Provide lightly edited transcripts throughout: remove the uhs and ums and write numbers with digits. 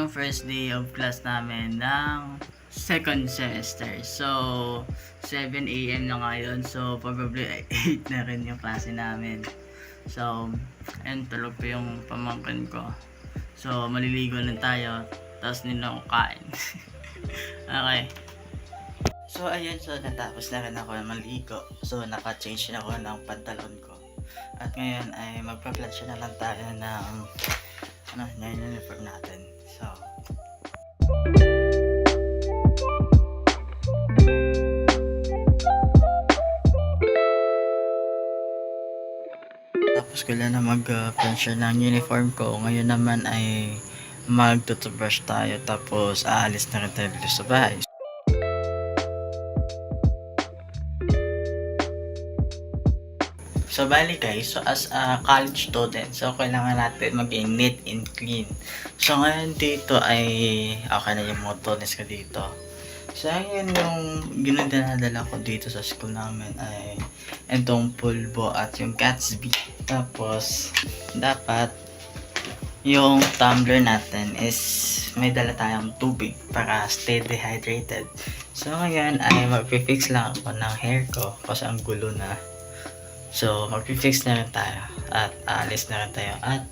yung first day of class namin ng second semester. So, 7 a.m. na ngayon. So, probably 8 na rin yung klase namin. So, ayun, tulog pa yung pamangkin ko. So, maliligo lang tayo. Tapos nila kain. Okay. So, ayun. So, natapos na rin ako maligo. So, naka-change na ako ng pantalon ko. At ngayon ay magpa-plansya na lang tayo ng uniform natin. So, tapos ko lang na mag-plansya ng uniform ko. Ngayon naman ay mag-toothbrush tayo. Tapos aalis na rin tayo sa bahay. So, bali guys, so as a college student, so kailangan natin maging neat and clean. So, ngayon dito ay, okay na yung motones ko dito. So, ngayon yung ginadala ko dito sa school namin ay itong pulbo at yung Gatsby. Tapos, dapat yung tumbler natin is may dala tayong tubig para stay dehydrated. So, ngayon ay mag-fix lang ako ng hair ko kasi ang gulo na. So, mag-fix na rin tayo at aalis na rin tayo at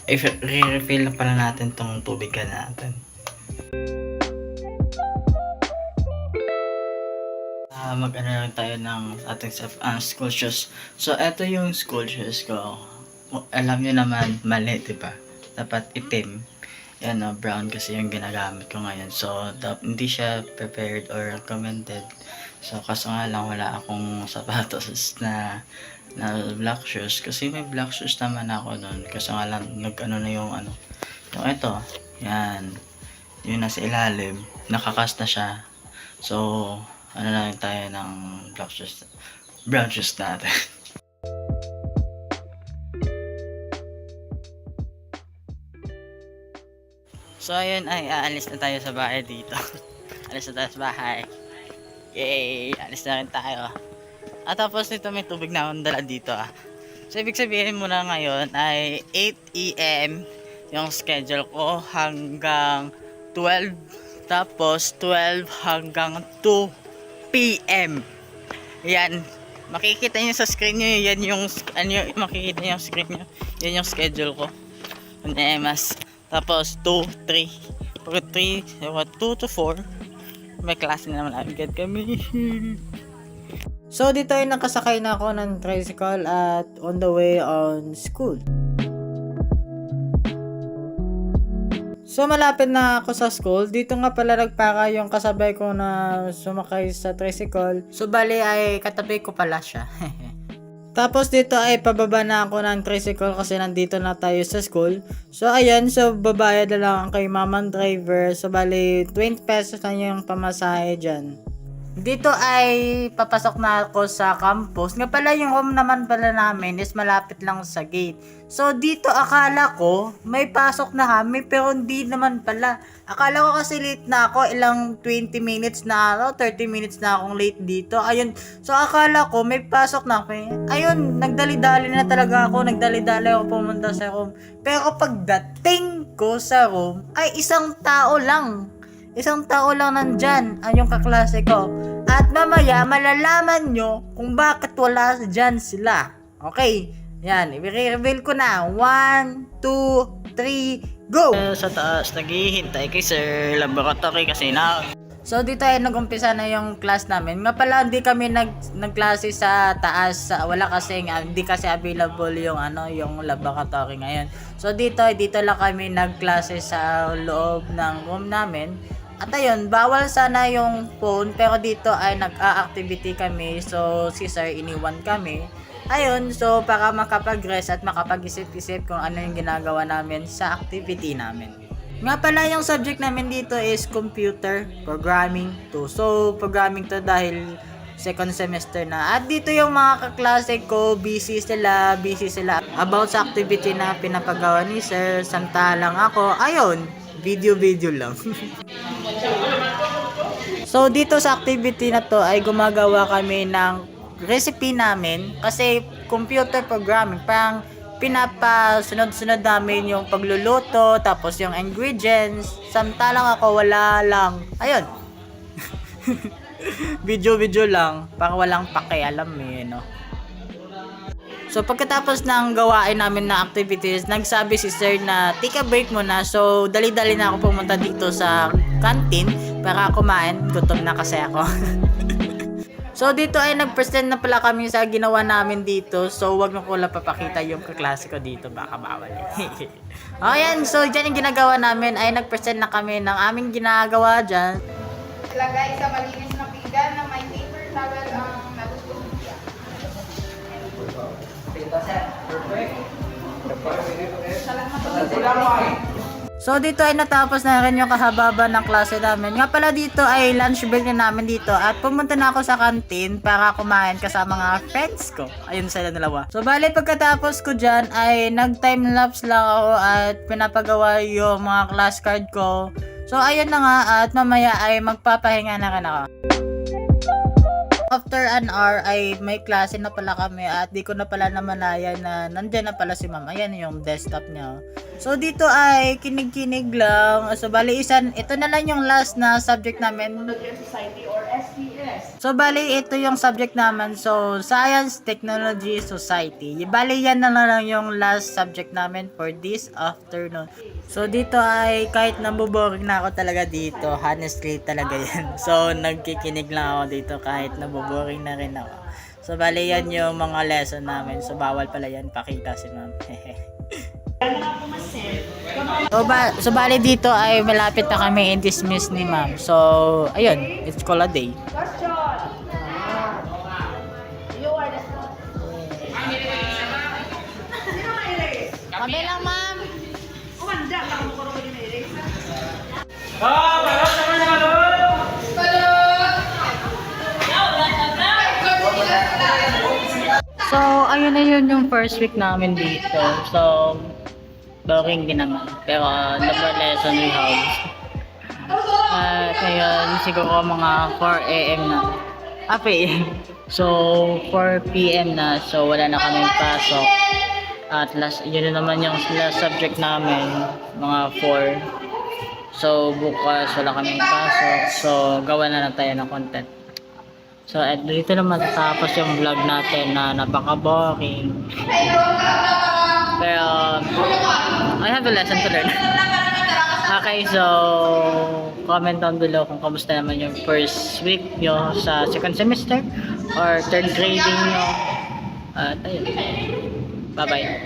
i-refill na pala natin tong tubig ka natin. Mag-ano rin tayo ng ating school shoes. So, eto yung school shoes ko. Alam nyo naman, mali, diba? Dapat itim. Yan, brown kasi yung ginagamit ko ngayon. So, hindi siya prepared or recommended. So, kaso nga lang wala akong sapatos na black shoes. Kasi may black shoes naman ako doon. Kaso nga lang, nag-ano na yung yung ito. Yan. Yung nasa ilalim. Nakakas na siya. So, ano na rin tayo ng black shoes. Brown shoes natin. So, ayun ay aalis na tayo sa bahay dito. Alis na tayo sa bahay. Yay! Alis na rin tayo. At tapos nito may tubig na akong dala dito So, ibig sabihin mo na ngayon ay 8 a.m. yung schedule ko hanggang 12. Tapos, 12 hanggang 2 p.m. Yan. Makikita nyo sa screen nyo. Yan yung, makikita nyo yung screen nyo. Yan yung schedule ko. Mas. Tapos 2, 3. Pag 3, 2 to 4, may klase na naman agad kami. So, dito ay nakasakay na ako ng tricycle at on the way on school. So, malapit na ako sa school. Dito nga pala nagpaka yung kasabay ko na sumakay sa tricycle. So, bali ay katabi ko pala siya. Tapos dito ay pababa na ako ng tricycle kasi nandito na tayo sa school. So ayan, so babayad na lang kay mamang driver. So bali 20 pesos na yung pamasahe dyan. Dito ay papasok na ako sa campus. Nga pala yung home naman pala namin is malapit lang sa gate. So dito akala ko may pasok na kami pero hindi naman pala. Akala ko kasi late na ako, ilang 20 minutes na 30 minutes na akong late dito. Ayun, so akala ko may pasok na kami. Ayun, nagdali-dali na talaga ako, nagdali-dali ako pumunta sa room. Pero pagdating ko sa room ay isang tao lang nandyan, yung kaklase ko. At mamaya, malalaman nyo kung bakit wala dyan sila. Okay, yan, i-reveal ko na. 1, 2, 3, go! Sa taas, naghihintay kay Sir Laboratory kasi na. So, dito ay nag-umpisa na yung class namin. Nga pala, hindi kami nagklase sa taas. Wala kasi, hindi kasi available yung yung laboratory ngayon. So, dito lang kami nagklase sa loob ng room namin. At ayun, bawal sana yung phone, pero dito ay nag-a-activity kami. So, si sir iniwan kami. Ayun, so para makapag-rest at makapag-isip-isip kung ano yung ginagawa namin sa activity namin. Nga pala yung subject namin dito is computer programming to. So, programming to dahil second semester na. At dito yung mga kaklase ko, busy sila about sa activity na pinapagawa ni sir. Samantalang ako, ayun, video lang. So, dito sa activity na to ay gumagawa kami ng recipe namin kasi computer programming, parang pinapasunod-sunod namin yung pagluluto, tapos yung ingredients. Samantalang ako wala lang. Ayun. Video lang, para walang pakialam eh, no? So pagkatapos ng gawain namin na activities, nagsabi si sir na take a break muna. So dali-dali na ako pumunta dito sa canteen para kumain. Gutom na kasi ako. So dito ay nag-present na pala kami sa ginawa namin dito. So wag na ko lang papakita yung kaklase ko dito, baka bawal. Ayan, so dyan yung ginagawa namin ay nag-present na kami ng aming ginagawa dyan. Ilagay sa malinis na pinggan na may paper towel ang nagugulong. So dito ay natapos na rin yung kahababa ng klase namin. Nga pala dito ay lunch break na namin dito at pumunta na ako sa canteen para kumain kasama mga friends ko. Ayun sila dalawa. So bali pagkatapos ko dyan ay nag time lapse lang ako at pinapagawa yung mga class card ko. So ayun na nga at mamaya ay magpapahinga na rin ako. After an hour ay may klase na pala kami at di ko na pala namalayan na nandyan na pala si ma'am. Ayan yung desktop niya. So dito ay kinig-kinig lang. So bali ito na lang yung last na subject namin. Society or SPS. So bali ito yung subject namin. So Science, Technology, Society. Bali yan na lang yung last subject namin for this afternoon. So dito ay kahit nabuboring na ako talaga dito, honestly talaga yan. So nagkikinig lang ako dito kahit nabuboring na rin ako. So bali yan yung mga lesson namin. So bawal pala yan pakita si ma'am. So bali dito ay malapit na kami i-dismiss ni ma'am. So ayun, it's called a day. Question. You are the Sino ang erase? Kami lang ma'am. Umanda ka mo ko rin erase. So ayun na yun yung first week namin dito. So boring din naman. Pero number lesson we have. Ngayon siguro mga 4 AM na. PM. So 4 PM na. So wala na kaming pasok. At last, yun na naman yung last subject namin. Mga 4. So bukas wala kaming pasok. So gawa na lang tayo ng content. So at dito na matatapos yung vlog natin na napaka-boring. Pero I have a lesson to learn. Okay, so comment down below kung kamusta naman yung first week nyo sa second semester or third grading nyo. At ayun. Bye-bye.